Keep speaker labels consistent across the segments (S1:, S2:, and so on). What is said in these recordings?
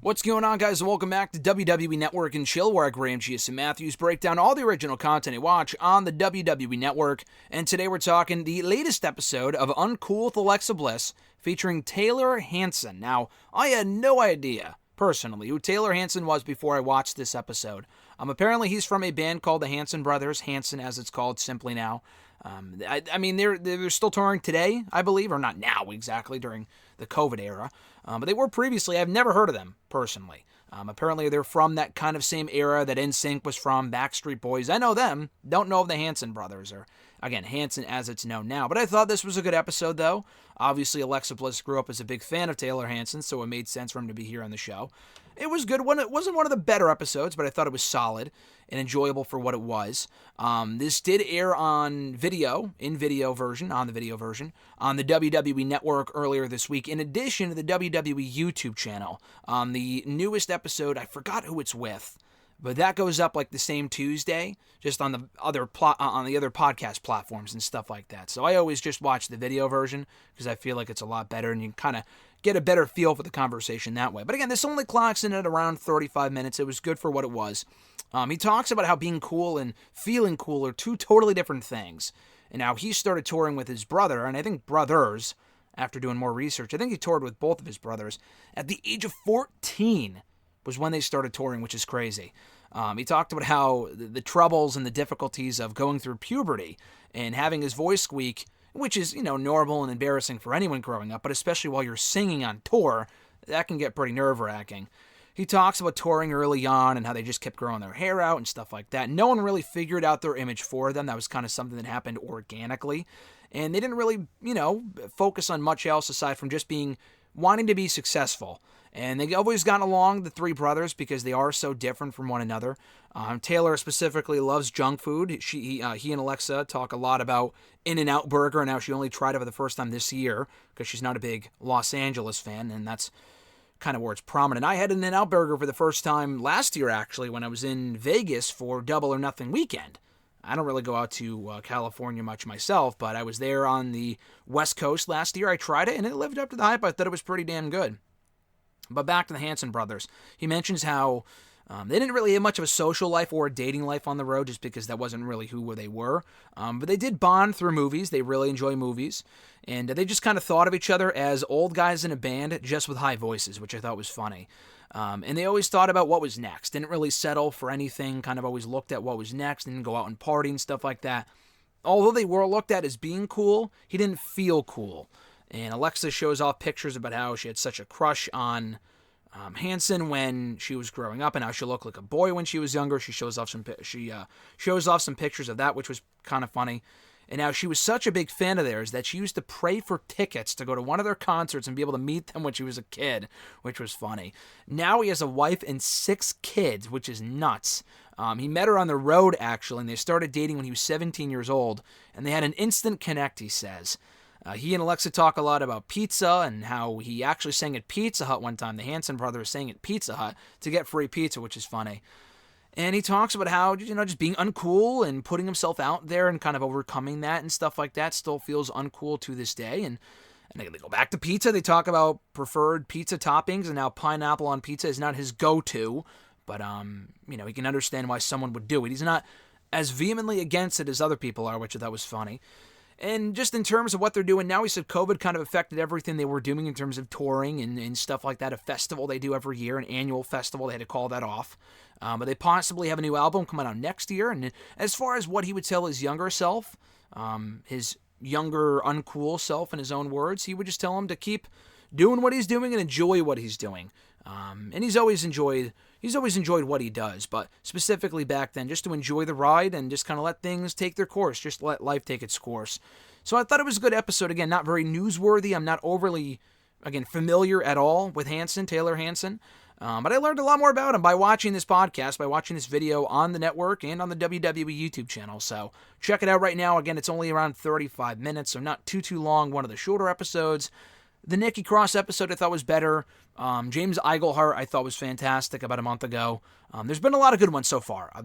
S1: What's going on, guys? Welcome back to WWE Network and Chill, where I, Graham G.S. and Matthews, break down all the original content you watch on the WWE Network. And today we're talking the latest episode of Uncool with Alexa Bliss, featuring Taylor Hanson. Now, I had no idea, personally, who Taylor Hanson was before I watched this episode. Apparently he's from a band called the Hanson Brothers, Hanson as it's called simply now. I mean, they're still touring today, I believe, or not now exactly, during the COVID era. But they were previously. I've never heard of them, personally. Apparently they're from that kind of same era that NSYNC was from, Backstreet Boys. I know them. Don't know of the Hanson brothers, or, again, Hanson as it's known now. But I thought this was a good episode, though. Obviously, Alexa Bliss grew up as a big fan of Taylor Hanson, so it made sense for him to be here on the show. It was good. It wasn't one of the better episodes, but I thought it was solid and enjoyable for what it was. This did air on video, on the video version, on the WWE Network earlier this week, in addition to the WWE YouTube channel. The newest episode, I forgot who it's with, but that goes up like the same Tuesday, just on the other podcast platforms and stuff like that. So I always just watch the video version because I feel like it's a lot better, and you can kind of get a better feel for the conversation that way. But again, this only clocks in at around 35 minutes. It was good for what it was. He talks about how being cool and feeling cool are two totally different things, and how he started touring with his brother, and I think brothers, after doing more research, I think he toured with both of his brothers at the age of 14 was when they started touring, which is crazy. He talked about how the troubles and the difficulties of going through puberty and having his voice squeak, which is, normal and embarrassing for anyone growing up, but especially while you're singing on tour, that can get pretty nerve-wracking. He talks about touring early on and how they just kept growing their hair out and stuff like that. No one really figured out their image for them. That was kind of something that happened organically. And they didn't really, focus on much else aside from just wanting to be successful. And they always got along, the three brothers, because they are so different from one another. Taylor specifically loves junk food. He and Alexa talk a lot about In-N-Out Burger and how she only tried it for the first time this year because she's not a big Los Angeles fan, and that's kind of where it's prominent. I had an In-N-Out Burger for the first time last year, actually, when I was in Vegas for Double or Nothing weekend. I don't really go out to California much myself, but I was there on the West Coast last year. I tried it, and it lived up to the hype. I thought it was pretty damn good. But back to the Hanson brothers. He mentions how they didn't really have much of a social life or a dating life on the road just because that wasn't really who they were. But they did bond through movies. They really enjoy movies. And they just kind of thought of each other as old guys in a band just with high voices, which I thought was funny. And they always thought about what was next. Didn't really settle for anything. Kind of always looked at what was next and go out and party and stuff like that. Although they were looked at as being cool, he didn't feel cool. And Alexa shows off pictures about how she had such a crush on Hanson when she was growing up, and how she looked like a boy when she was younger. She shows off some pictures of that, which was kind of funny. And now she was such a big fan of theirs that she used to pray for tickets to go to one of their concerts and be able to meet them when she was a kid, which was funny. Now he has a wife and 6 kids, which is nuts. He met her on the road, actually, and they started dating when he was 17 years old, and they had an instant connect, he says. He and Alexa talk a lot about pizza and how he actually sang at Pizza Hut one time. The Hanson brothers sang at Pizza Hut to get free pizza, which is funny. And he talks about how, just being uncool and putting himself out there and kind of overcoming that and stuff like that still feels uncool to this day. And they go back to pizza. They talk about preferred pizza toppings and how pineapple on pizza is not his go-to. But, he can understand why someone would do it. He's not as vehemently against it as other people are, which I thought was funny. And just in terms of what they're doing now, he said COVID kind of affected everything they were doing in terms of touring and stuff like that. A festival they do every year, an annual festival, they had to call that off. But they possibly have a new album coming out next year. And as far as what he would tell his younger self, his younger, uncool self, in his own words, he would just tell him to keep doing what he's doing and enjoy what he's doing. And he's always enjoyed what he does, but specifically back then, just to enjoy the ride and just kind of let things take their course, just let life take its course. So I thought it was a good episode. Again, not very newsworthy. I'm not overly, familiar at all with Taylor Hanson. But I learned a lot more about him by watching this podcast, by watching this video on the network and on the WWE YouTube channel. So check it out right now. Again, it's only around 35 minutes, so not too long. One of the shorter episodes. The Nikki Cross episode I thought was better. James Iglehart I thought was fantastic about a month ago. There's been a lot of good ones so far. A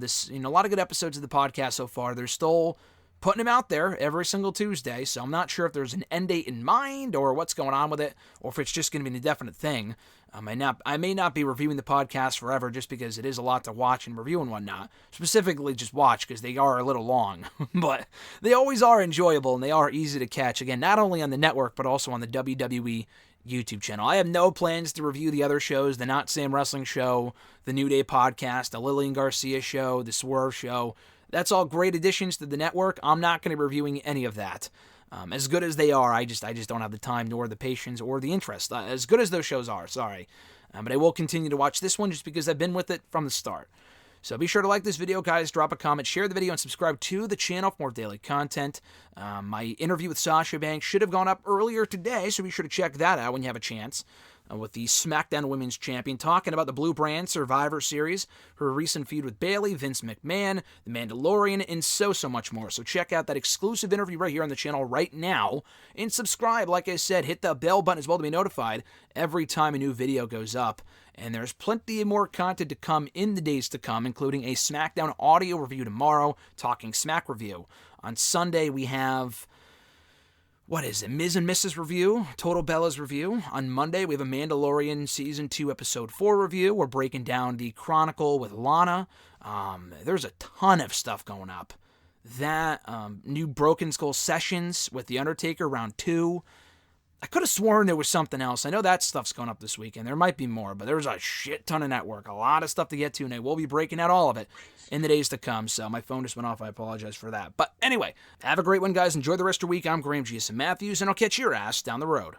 S1: lot of good episodes of the podcast so far. There's still putting them out there every single Tuesday, so I'm not sure if there's an end date in mind or what's going on with it, or if it's just going to be an indefinite thing. I may not be reviewing the podcast forever just because it is a lot to watch and review and whatnot. Specifically, just watch because they are a little long. But they always are enjoyable and they are easy to catch. Again, not only on the network, but also on the WWE YouTube channel. I have no plans to review the other shows, the Not Sam Wrestling Show, the New Day Podcast, the Lillian Garcia Show, the Swerve Show. That's all great additions to the network. I'm not going to be reviewing any of that. As good as they are, I just don't have the time nor the patience or the interest. As good as those shows are, sorry. But I will continue to watch this one just because I've been with it from the start. So be sure to like this video, guys, drop a comment, share the video, and subscribe to the channel for more daily content. My interview with Sasha Banks should have gone up earlier today, so be sure to check that out when you have a chance. With the SmackDown Women's Champion, talking about the Blue Brand Survivor Series, her recent feud with Bayley, Vince McMahon, The Mandalorian, and so much more. So check out that exclusive interview right here on the channel right now, and subscribe. Like I said, hit the bell button as well to be notified every time a new video goes up. And there's plenty more content to come in the days to come, including a SmackDown audio review tomorrow, Talking Smack review. On Sunday, we have... what is it? Ms. and Mrs. review, Total Bellas review. On Monday, we have a Mandalorian Season 2, Episode 4 review. We're breaking down the Chronicle with Lana. There's a ton of stuff going up. That, new Broken Skull Sessions with The Undertaker, Round 2. I could have sworn there was something else. I know that stuff's going up this weekend. There might be more, but there's a shit ton of network. A lot of stuff to get to, and I will be breaking out all of it in the days to come. So my phone just went off. I apologize for that. But anyway, have a great one, guys. Enjoy the rest of your week. I'm Graham G.S. Matthews, and I'll catch your ass down the road.